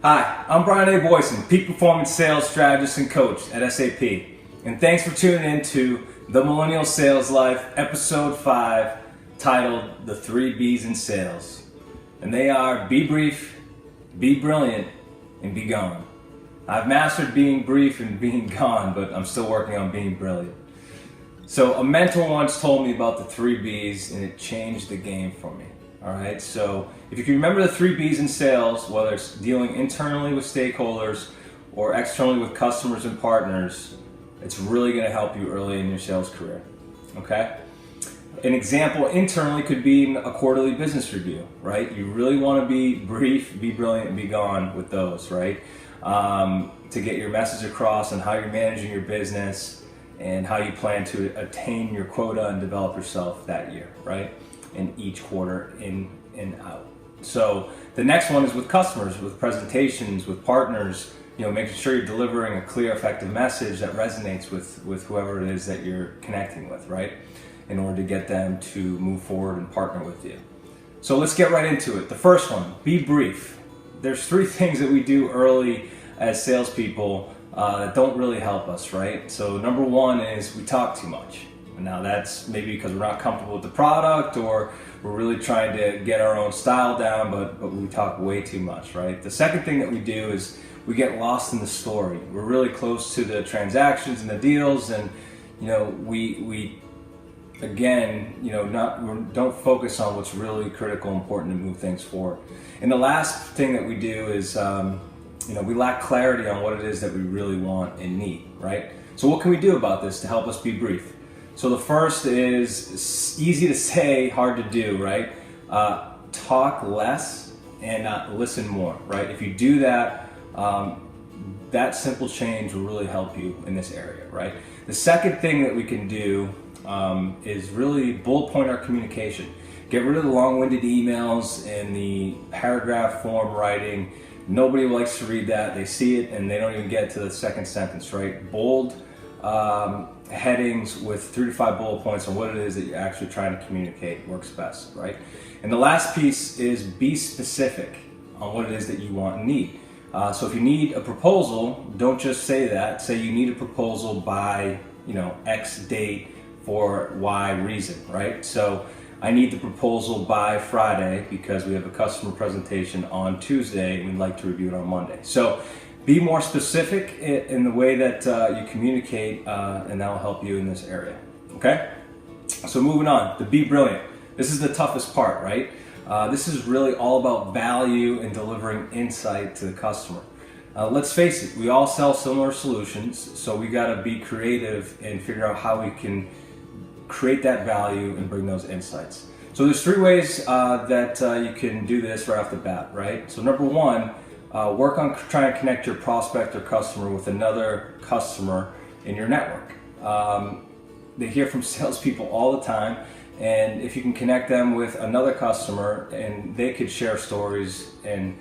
Hi, I'm Brian A. Boyson, Peak Performance Sales Strategist and Coach at SAP. And thanks for tuning in to the Millennial Sales Life, Episode 5, titled The 3 B's in Sales. And they are be brief, be brilliant, and be gone. I've mastered being brief and being gone, but I'm still working on being brilliant. So a mentor once told me about the 3 B's and it changed the game for me. All right, so if you can remember the 3 B's in sales, whether it's dealing internally with stakeholders or externally with customers and partners, it's really going to help you early in your sales career. Okay? An example internally could be a quarterly business review, right? You really want to be brief, be brilliant, and be gone with those, right? To get your message across on how you're managing your business and how you plan to attain your quota and develop yourself that year, right? In each quarter, in and out. So the next one is with customers, with presentations, with partners, making sure you're delivering a clear, effective message that resonates with whoever it is that you're connecting with, right? In order to get them to move forward and partner with you. So let's get right into it. The first one, be brief. There's 3 things that we do early as salespeople that don't really help us, right? So number 1 is we talk too much. Now that's maybe because we're not comfortable with the product or we're really trying to get our own style down, but we talk way too much, right? The second thing that we do is we get lost in the story. We're really close to the transactions and the deals, and we again, don't focus on what's really critical and important to move things forward. And the last thing that we do is we lack clarity on what it is that we really want and need, right? So what can we do about this to help us be brief? So the first is easy to say, hard to do, right? Talk less and listen more, right? If you do that, that simple change will really help you in this area, right? The second thing that we can do is really bullet point our communication. Get rid of the long-winded emails and the paragraph form writing. Nobody likes to read that. They see it and they don't even get to the second sentence, right? Bold headings with 3 to 5 bullet points on what it is that you're actually trying to communicate works best, right? And the last piece is be specific on what it is that you want and need. So if you need a proposal, don't just say that. Say you need a proposal by X date for Y reason, right? So I need the proposal by Friday because we have a customer presentation on Tuesday and we'd like to review it on Monday. So be more specific in the way that you communicate, and that will help you in this area, okay? So moving on, the be brilliant. This is the toughest part, right? This is really all about value and delivering insight to the customer. Let's face it, we all sell similar solutions, so we gotta be creative and figure out how we can create that value and bring those insights. So there's 3 ways that you can do this right off the bat, right? So number 1, work on trying to connect your prospect or customer with another customer in your network. They hear from salespeople all the time, and if you can connect them with another customer and they could share stories and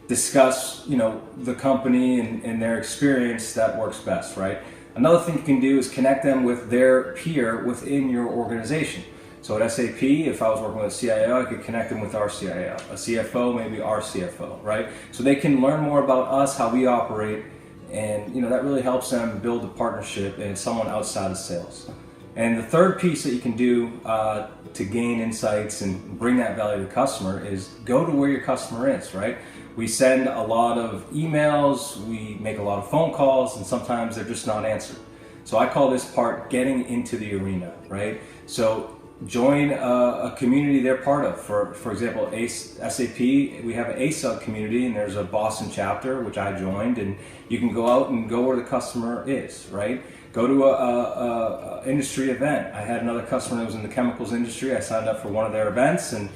discuss, the company and their experience, that works best, right? Another thing you can do is connect them with their peer within your organization. So at SAP, if I was working with a CIO, I could connect them with our CIO. A CFO, maybe our CFO, right? So they can learn more about us, how we operate, and that really helps them build a partnership and someone outside of sales. And the third piece that you can do to gain insights and bring that value to the customer is go to where your customer is, right? We send a lot of emails, we make a lot of phone calls, and sometimes they're just not answered. So I call this part getting into the arena, right? So join a community they're part of. For example, SAP, we have an ASUG community, and there's a Boston chapter, which I joined, and you can go out and go where the customer is, right? Go to a industry event. I had another customer that was in the chemicals industry. I signed up for one of their events and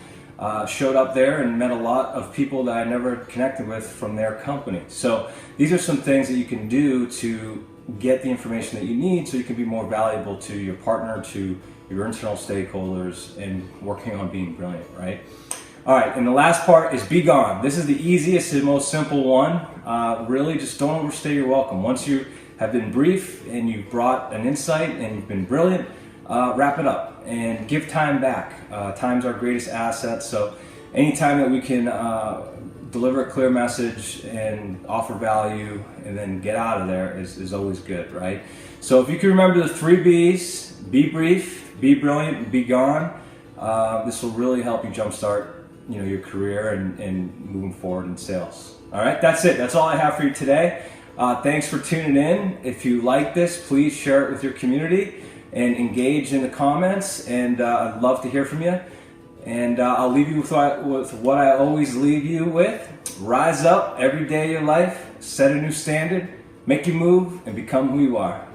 showed up there and met a lot of people that I never connected with from their company. So these are some things that you can do to get the information that you need so you can be more valuable to your partner, to your internal stakeholders, and working on being brilliant, right? All right, and the last part is be gone. This is the easiest and most simple one. Really, just don't overstay your welcome. Once you have been brief and you've brought an insight and you've been brilliant, wrap it up and give time back. Time's our greatest asset, so anytime that we can deliver a clear message and offer value and then get out of there is always good, right? So if you can remember the 3 B's, be brief, be brilliant, be gone, this will really help you jumpstart your career and moving forward in sales. All right, that's it. That's all I have for you today. Thanks for tuning in. If you like this, please share it with your community and engage in the comments, and I'd love to hear from you. And I'll leave you with what I always leave you with. Rise up every day of your life, set a new standard, make you move, and become who you are.